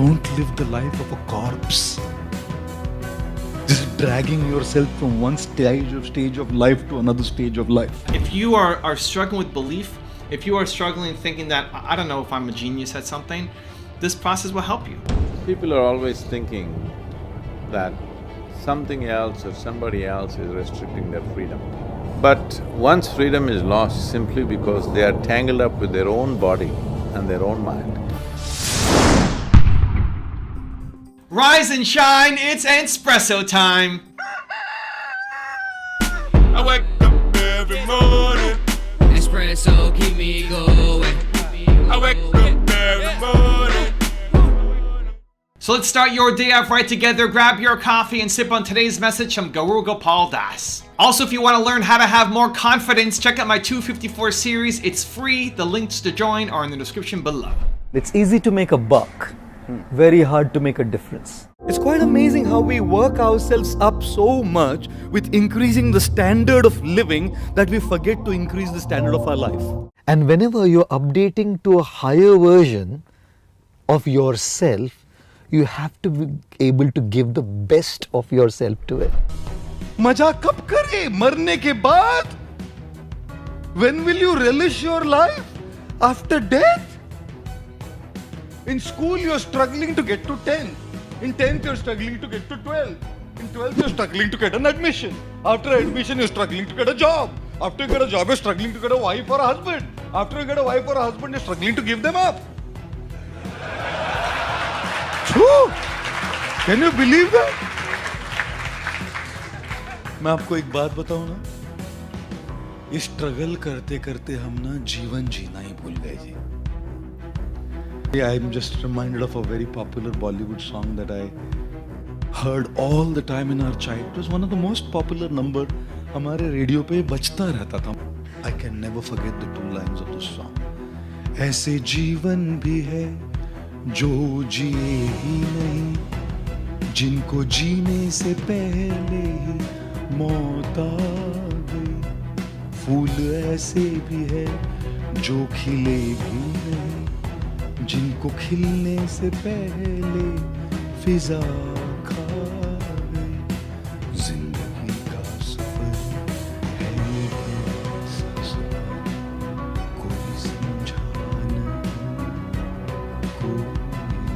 Don't live the life of a corpse. Just dragging yourself from one stage of life to another stage of life. If you are struggling with belief, if you are struggling thinking that, I don't know if I'm a genius at something, this process will help you. People are always thinking that something else or somebody else is restricting their freedom. But one's freedom is lost simply because they are tangled up with their own body and their own mind. Rise and shine, it's espresso time. I wake up every morning. Espresso keep me going. I wake up every morning. So let's start your day off right together. Grab your coffee and sip on today's message from Gaur Gopal Das. Also, if you want to learn how to have more confidence, check out my 254 series. It's free. The links to join are in the description below. It's easy to make a buck, very hard to make a difference. It's quite amazing how we work ourselves up so much with increasing the standard of living that we forget to increase the standard of our life. And whenever you're updating to a higher version of yourself, you have to be able to give the best of yourself to it. मजा कब करे मरने के बाद? When will you relish your life? After death? In school you're struggling to get to 10. In 10th you're struggling to get to 12. In 12th you're struggling to get an admission. After admission you're struggling to get a job. After you get a job you're struggling to get a wife or a husband. After you get a wife or a husband you're struggling to give them up. True. Can you believe that? मैं आपको एक बात बताऊं ना, इस struggle करते करते हम ना जीवन जीना ही भूल गए जी। I am just reminded of a very popular Bollywood song that I heard all the time in our child. It was one of the most popular number हमारे रेडियो पे बजता रहता था. I can never forget the two lines of the song. ऐसे जीवन भी है जो जिए ही नहीं, जिनको जीने से पहले ही मौत आ गई। फूल ऐसे भी है जो खिले भी नहीं, जिनको खिलने से पहले फिजा खा गई। जिंदगी का सफर है कैसा सफर, कोई समझा नहीं, कोई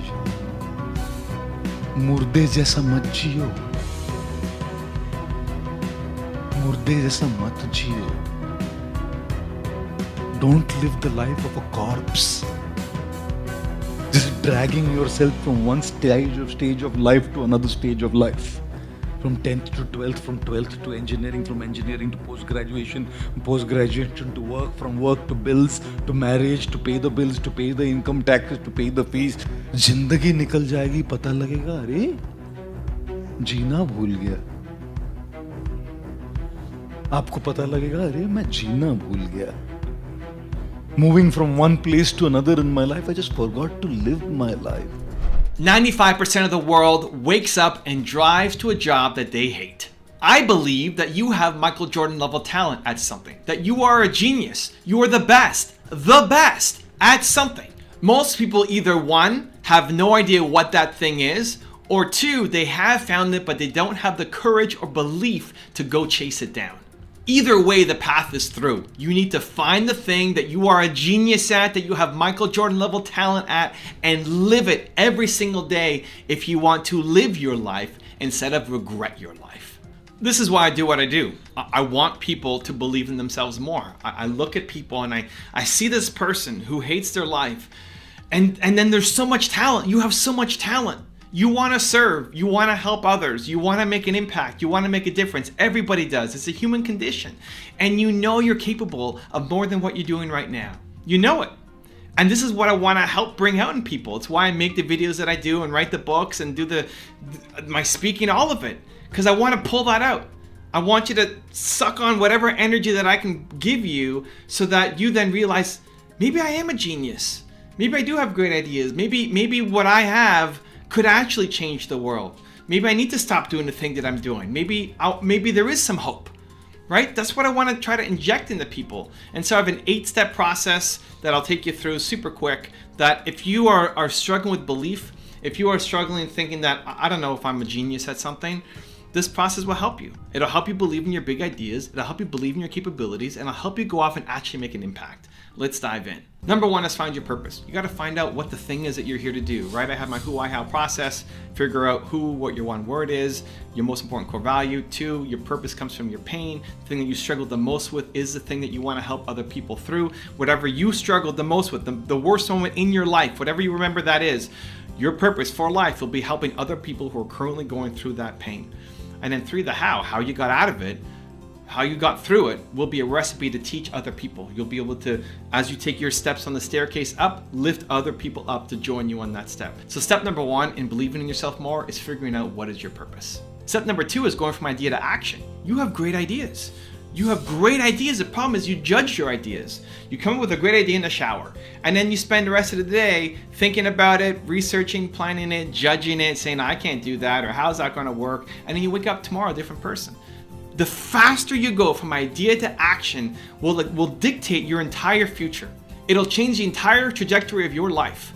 जाना। मुर्दे जैसा मत जियो, मुर्दे जैसा मत जियो। Don't live the life of a corpse. Just dragging yourself from one stage of life to another stage of life. From 10th to 12th, from 12th to engineering, from engineering to post-graduation, post-graduation to work, from work to bills, to marriage, to pay the bills, to pay the income taxes, to pay the fees. जिंदगी निकल जाएगी, पता लगेगा अरे जीना भूल गया। आपको पता लगेगा अरे मैं जीना भूल गया। Moving from one place to another in my life, I just forgot to live my life. 95% of the world wakes up and drives to a job that they hate. I believe that you have Michael Jordan level talent at something, that you are a genius, you are the best at something. Most people either one, have no idea what that thing is, or two, they have found it but they don't have the courage or belief to go chase it down. Either way, the path is through. You need to find the thing that you are a genius at, that you have Michael Jordan level talent at, and live it every single day if you want to live your life instead of regret your life. This is why I do what I do. I want people to believe in themselves more. I look at people and I see this person who hates their life, and then there's so much talent. You have so much talent. You want to serve, you want to help others, you want to make an impact, you want to make a difference. Everybody does. It's a human condition. And you know you're capable of more than what you're doing right now. You know it. And this is what I want to help bring out in people. It's why I make the videos that I do and write the books and do my speaking, all of it. Because I want to pull that out. I want you to suck on whatever energy that I can give you so that you then realize, maybe I am a genius. Maybe I do have great ideas. Maybe what I have could actually change the world. Maybe I need to stop doing the thing that I'm doing. Maybe there is some hope, right? That's what I want to try to inject into people. And so I have an 8-step process that I'll take you through super quick, that if you are struggling with belief, If you are struggling thinking that, I don't know if I'm a genius at something, this process will help you. It'll help you believe in your big ideas, it'll help you believe in your capabilities, and it'll help you go off and actually make an impact. Let's dive in. Number one is find your purpose. You gotta find out what the thing is that you're here to do, right? I have my who, why, how process. Figure out what your one word is, your most important core value. 2, your purpose comes from your pain. The thing that you struggled the most with is the thing that you wanna help other people through. Whatever you struggled the most with, the worst moment in your life, whatever you remember that is, your purpose for life will be helping other people who are currently going through that pain. And then 3, the how you got out of it, how you got through it will be a recipe to teach other people. You'll be able to, as you take your steps on the staircase up, lift other people up to join you on that step. So step number 1 in believing in yourself more is figuring out what is your purpose. Step number 2 is going from idea to action. You have great ideas. You have great ideas. The problem is you judge your ideas. You come up with a great idea in the shower, and then you spend the rest of the day thinking about it, researching, planning it, judging it, saying, I can't do that, or how's that gonna work? And then you wake up tomorrow a different person. The faster you go from idea to action will dictate your entire future. It'll change the entire trajectory of your life.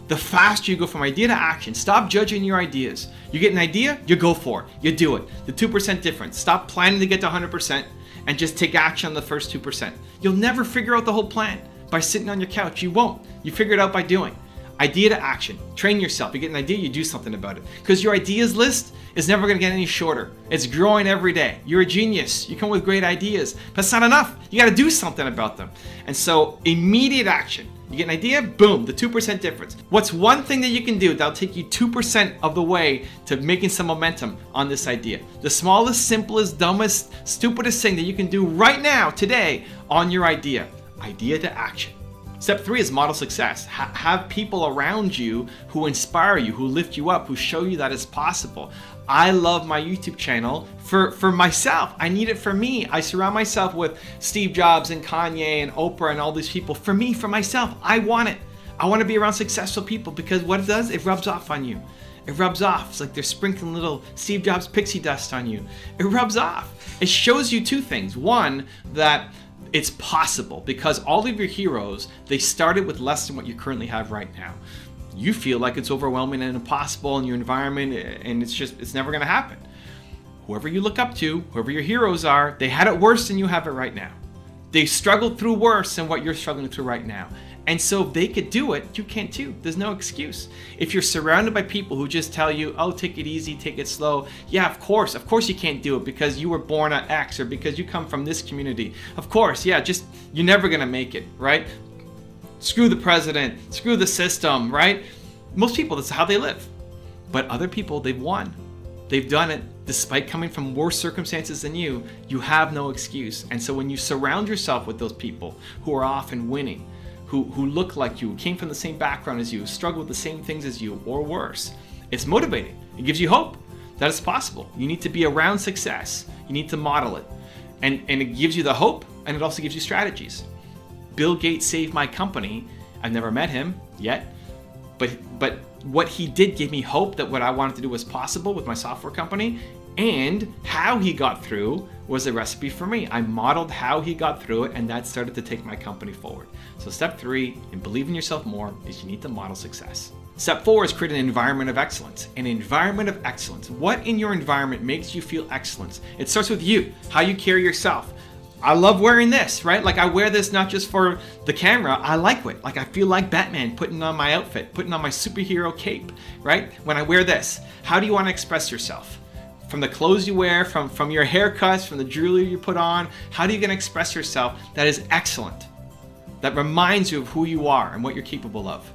The faster you go from idea to action. Stop judging your ideas. You get an idea, you go for it. You do it. The 2% difference. Stop planning to get to 100% and just take action on the first 2%. You'll never figure out the whole plan by sitting on your couch. You won't. You figure it out by doing. Idea to action. Train yourself. You get an idea, you do something about it. Because your ideas list is never going to get any shorter. It's growing every day. You're a genius. You come with great ideas. But that's not enough. You got to do something about them. And so immediate action. You get an idea, boom, the 2% difference. What's one thing that you can do that'll take you 2% of the way to making some momentum on this idea? The smallest, simplest, dumbest, stupidest thing that you can do right now, today, on your idea. Idea to action. Step 3 is model success. Have people around you who inspire you, who lift you up, who show you that it's possible. I love my YouTube channel for myself. I need it for me. I surround myself with Steve Jobs and Kanye and Oprah and all these people. For me, for myself, I want it. I want to be around successful people because what it does, it rubs off on you. It rubs off. It's like they're sprinkling little Steve Jobs pixie dust on you. It rubs off. It shows you 2 things. One, that it's possible because all of your heroes, they started with less than what you currently have right now. You feel like it's overwhelming and impossible in your environment and it's never gonna happen. Whoever you look up to, whoever your heroes are, they had it worse than you have it right now. They struggled through worse than what you're struggling through right now. And so if they could do it, you can't too. There's no excuse. If you're surrounded by people who just tell you, oh, take it easy, take it slow. Yeah, of course you can't do it because you were born at X or because you come from this community. Of course, yeah, you're never gonna make it, right? Screw the president, screw the system, right? Most people, that's how they live. But other people, they've won. They've done it despite coming from worse circumstances than you. You have no excuse. And so when you surround yourself with those people who are often winning, who look like you, who came from the same background as you, struggle with the same things as you, or worse, it's motivating. It gives you hope that it's possible. You need to be around success. You need to model it. And it gives you the hope, and it also gives you strategies. Bill Gates saved my company. I've never met him yet, but what he did gave me hope that what I wanted to do was possible with my software company, and how he got through was a recipe for me. I modeled how he got through it, and that started to take my company forward. So step 3 in believing in yourself more is you need to model success. Step 4 is create an environment of excellence. An environment of excellence. What in your environment makes you feel excellence? It starts with you, how you carry yourself. I love wearing this, right? Like I wear this not just for the camera, I like it. Like I feel like Batman putting on my outfit, putting on my superhero cape, right? When I wear this, how do you want to express yourself? From the clothes you wear, from your haircuts, from the jewelry you put on, how are you going to express yourself that is excellent? That reminds you of who you are and what you're capable of.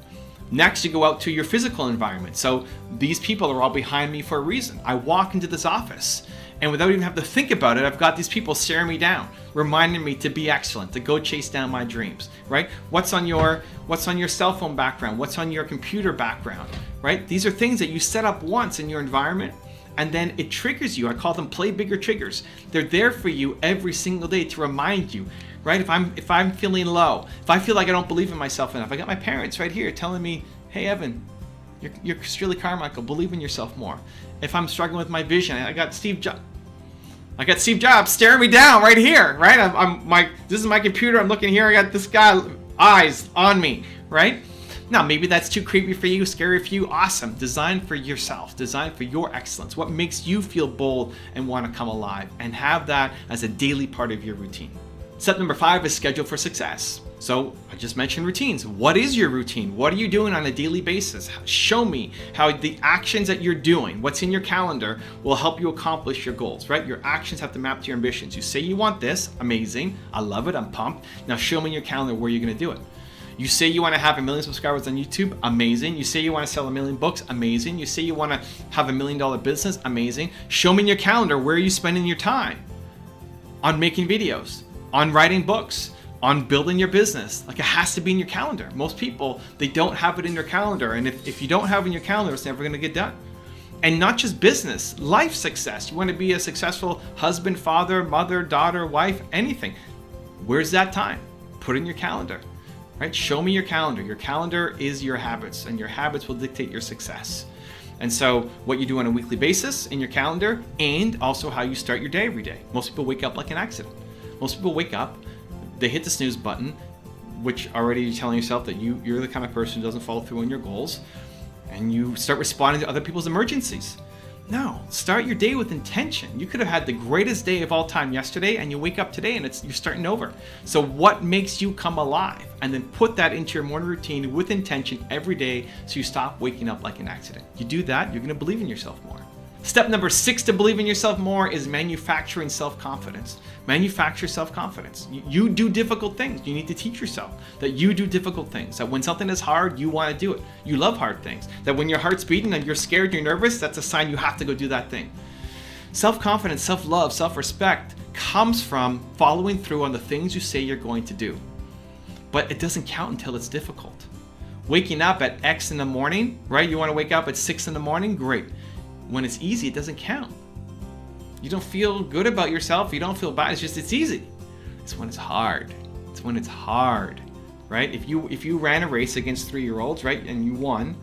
Next, you go out to your physical environment. So these people are all behind me for a reason. I walk into this office and without even having to think about it, I've got these people staring me down, reminding me to be excellent, to go chase down my dreams, right? What's on your cell phone background? What's on your computer background, right? These are things that you set up once in your environment and then it triggers you. I call them play bigger triggers. They're there for you every single day to remind you, right? If I'm feeling low, if I feel like I don't believe in myself enough, I got my parents right here telling me, hey Evan, you're Shirley Carmichael, believe in yourself more. If I'm struggling with my vision, I got Steve Jobs staring me down right here, right? This is my computer, I'm looking here, I got this guy, eyes on me, right? Now, maybe that's too creepy for you, scary for you, awesome. Design for yourself, design for your excellence. What makes you feel bold and want to come alive, and have that as a daily part of your routine. Step number 5 is schedule for success. So I just mentioned routines. What is your routine? What are you doing on a daily basis? Show me how the actions that you're doing, what's in your calendar, will help you accomplish your goals, right? Your actions have to map to your ambitions. You say you want this, amazing. I love it, I'm pumped. Now show me in your calendar where you're gonna do it. You say you want to have 1 million subscribers on YouTube, amazing. You say you want to sell 1 million books, amazing. You say you want to have $1 million business, amazing. Show me in your calendar where are you spending your time on making videos, on writing books, on building your business. Like, it has to be in your calendar. Most people, they don't have it in their calendar. And if you don't have it in your calendar, it's never going to get done. And not just business, life success. You want to be a successful husband, father, mother, daughter, wife, anything. Where's that time? Put it in your calendar. Right? Show me your calendar. Your calendar is your habits, and your habits will dictate your success. And so what you do on a weekly basis in your calendar, and also how you start your day every day. Most people wake up like an accident. Most people wake up, they hit the snooze button, which already you're telling yourself that you're the kind of person who doesn't follow through on your goals, and you start responding to other people's emergencies. No, start your day with intention. You could have had the greatest day of all time yesterday, and you wake up today and you're starting over. So what makes you come alive? And then put that into your morning routine with intention every day, so you stop waking up like an accident. You do that, you're gonna believe in yourself more. Step number 6 to believe in yourself more is manufacturing self-confidence. Manufacture self-confidence. You do difficult things. You need to teach yourself that you do difficult things. That when something is hard, you want to do it. You love hard things. That when your heart's beating and you're scared, you're nervous, that's a sign you have to go do that thing. Self-confidence, self-love, self-respect comes from following through on the things you say you're going to do. But it doesn't count until it's difficult. Waking up at X in the morning, right? You want to wake up at 6 in the morning? Great. When it's easy, it doesn't count. You don't feel good about yourself. You don't feel bad. It's easy. It's when it's hard. It's when it's hard, right? If you ran a race against 3-year-olds, right, and you won,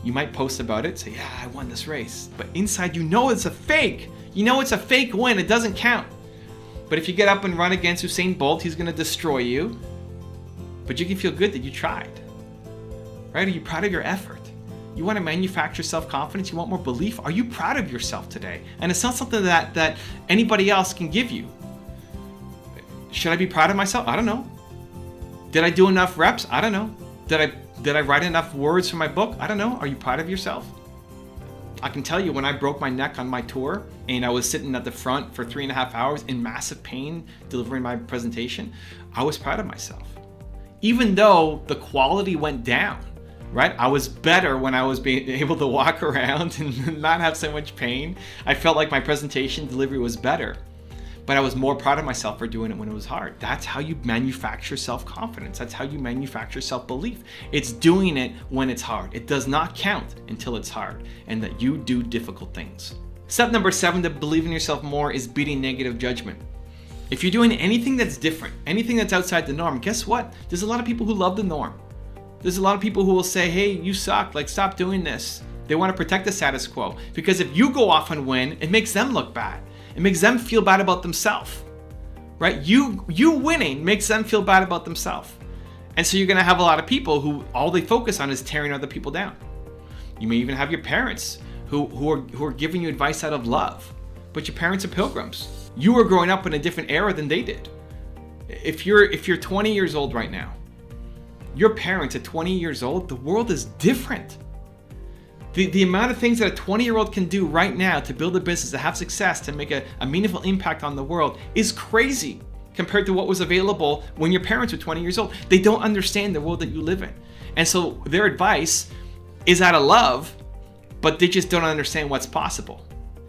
you might post about it, say, yeah, I won this race. But inside, you know it's a fake. You know it's a fake win. It doesn't count. But if you get up and run against Usain Bolt, he's going to destroy you. But you can feel good that you tried, right? Are you proud of your effort? You want to manufacture self-confidence? You want more belief? Are you proud of yourself today? And it's not something that anybody else can give you. Should I be proud of myself? I don't know. Did I do enough reps? I don't know. Did I write enough words for my book? I don't know. Are you proud of yourself? I can tell you, when I broke my neck on my tour and I was sitting at the front for 3.5 hours in massive pain delivering my presentation, I was proud of myself. Even though the quality went down. Right? I was better when I was being able to walk around and not have so much pain. I felt like my presentation delivery was better, but I was more proud of myself for doing it when it was hard. That's how you manufacture self-confidence. That's how you manufacture self-belief. It's doing it when it's hard. It does not count until it's hard, and that you do difficult things. Step number 7 to believe in yourself more is beating negative judgment. If you're doing anything that's different, anything that's outside the norm, guess what? There's a lot of people who love the norm. There's a lot of people who will say, hey, you suck, like stop doing this. They want to protect the status quo, because if you go off and win, it makes them look bad. It makes them feel bad about themselves, right? You winning makes them feel bad about themselves. And so you're going to have a lot of people who all they focus on is tearing other people down. You may even have your parents who are giving you advice out of love, but your parents are pilgrims. You were growing up in a different era than they did. If you're 20 years old right now, your parents at 20 years old, the world is different. The amount of things that a 20-year-old can do right now to build a business, to have success, to make a meaningful impact on the world is crazy compared to what was available when your parents were 20 years old. They don't understand the world that you live in. And so their advice is out of love, but they just don't understand what's possible.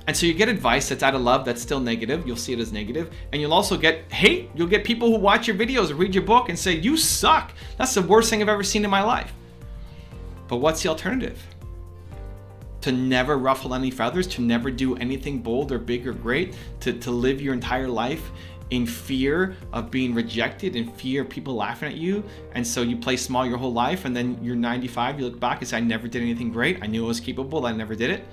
And so you get advice that's out of love that's still negative. You'll see it as negative. And you'll also get hate. You'll get people who watch your videos or read your book and say, you suck. That's the worst thing I've ever seen in my life. But what's the alternative? To never ruffle any feathers, to never do anything bold or big or great, to live your entire life in fear of being rejected, in fear of people laughing at you. And so you play small your whole life, and then you're 95, you look back and say, I never did anything great. I knew I was capable, I never did it.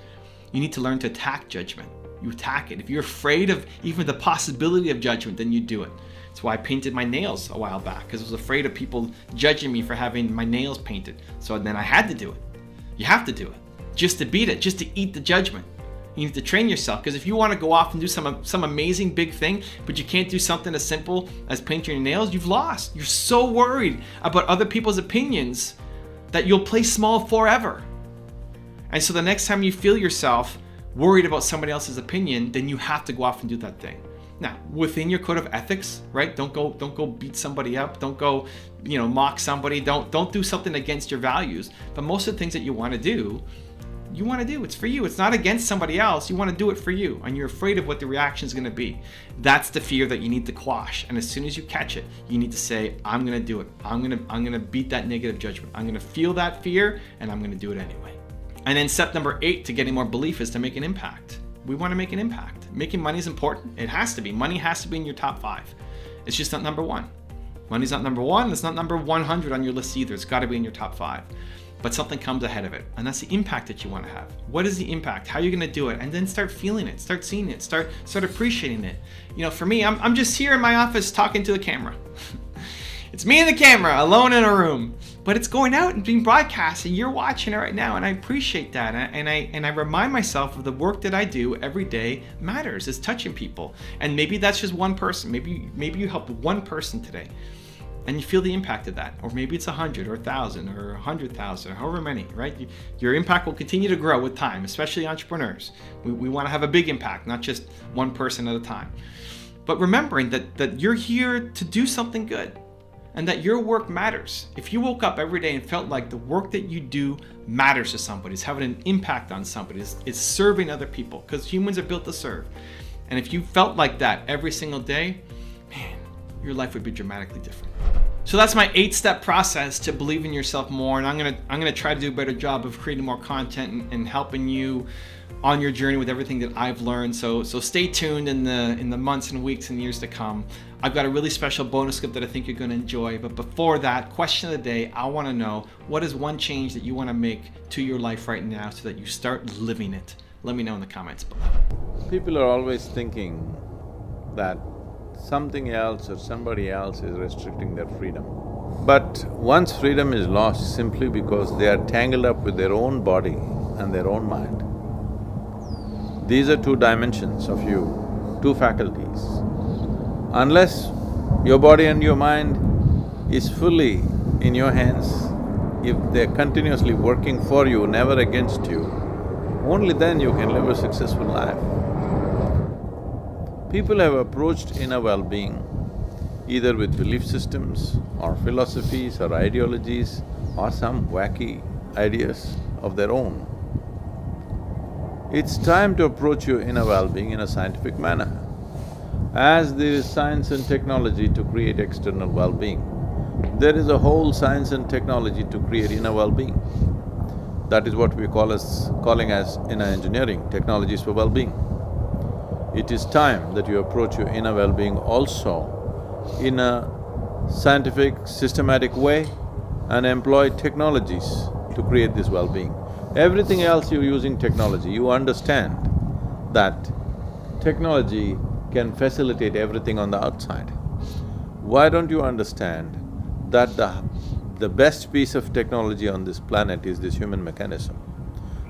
You need to learn to attack judgment. You attack it. If you're afraid of even the possibility of judgment, then you do it. It's why I painted my nails a while back, because I was afraid of people judging me for having my nails painted. So then I had to do it. You have to do it just to beat it, just to eat the judgment. You need to train yourself, because if you want to go off and do some amazing big thing, but you can't do something as simple as painting your nails, you've lost. You're so worried about other people's opinions that you'll play small forever. And so the next time you feel yourself worried about somebody else's opinion, then you have to go off and do that thing. Now, within your code of ethics, right? Don't go beat somebody up. Don't go, mock somebody. Don't do something against your values. But most of the things that you want to do, it's for you. It's not against somebody else. You want to do it for you, and you're afraid of what the reaction is going to be. That's the fear that you need to quash. And as soon as you catch it, you need to say, I'm going to do it. I'm going to beat that negative judgment. I'm going to feel that fear, and I'm going to do it anyway. And then step number 8 to getting more belief is to make an impact. We want to make an impact. Making money is important. It has to be. Money has to be in your top 5. It's just not number 1. Money's not number 1. It's not number 100 on your list either. It's got to be in your top 5. But something comes ahead of it, and that's the impact that you want to have. What is the impact? How are you going to do it? And then start feeling it, start seeing it, start appreciating it. For me, I'm just here in my office talking to the camera. It's me and the camera, alone in a room, but it's going out and being broadcast, and you're watching it right now, and I appreciate that. And I remind myself of the work that I do every day matters. It's touching people, and maybe that's just one person. Maybe you helped one person today, and you feel the impact of that. Or maybe it's 100 or 1,000 or 100,000, however many, right? Your impact will continue to grow with time, especially entrepreneurs. We want to have a big impact, not just one person at a time. But remembering that you're here to do something good, and that your work matters. If you woke up every day and felt like the work that you do matters to somebody, it's having an impact on somebody, it's serving other people, because humans are built to serve. And if you felt like that every single day, man, your life would be dramatically different. So that's my 8-step process to believe in yourself more. And I'm gonna try to do a better job of creating more content and helping you on your journey with everything that I've learned. So stay tuned in the months and weeks and years to come. I've got a really special bonus script that I think you're gonna enjoy. But before that, question of the day, I wanna know, what is one change that you wanna make to your life right now so that you start living it? Let me know in the comments below. People are always thinking that something else or somebody else is restricting their freedom. But once freedom is lost simply because they are tangled up with their own body and their own mind. These are 2 dimensions of you, 2 faculties. Unless your body and your mind is fully in your hands, if they're continuously working for you, never against you, only then you can live a successful life. People have approached inner well-being either with belief systems or philosophies or ideologies or some wacky ideas of their own. It's time to approach your inner well-being in a scientific manner. As there is science and technology to create external well-being, there is a whole science and technology to create inner well-being. That is what we calling as inner engineering, technologies for well-being. It is time that you approach your inner well-being also in a scientific, systematic way and employ technologies to create this well-being. Everything else you're using technology, you understand that technology can facilitate everything on the outside. Why don't you understand that the best piece of technology on this planet is this human mechanism?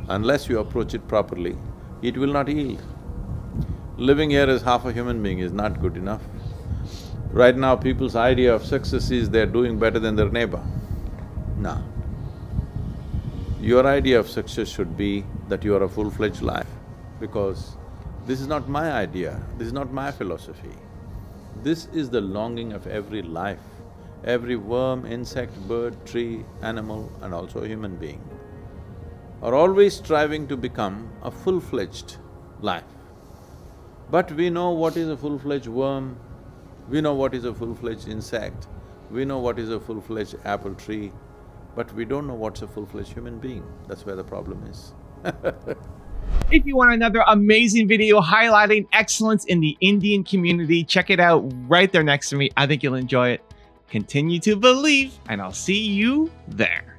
Unless you approach it properly, it will not yield. Living here as half a human being is not good enough. Right now, people's idea of success is they're doing better than their neighbor. No. Your idea of success should be that you are a full-fledged life, because this is not my idea, this is not my philosophy. This is the longing of every life, every worm, insect, bird, tree, animal and also a human being are always striving to become a full-fledged life. But we know what is a full-fledged worm, we know what is a full-fledged insect, we know what is a full-fledged apple tree, but we don't know what's a full-fledged human being. That's where the problem is. If you want another amazing video highlighting excellence in the Indian community, check it out right there next to me. I think you'll enjoy it. Continue to believe, and I'll see you there.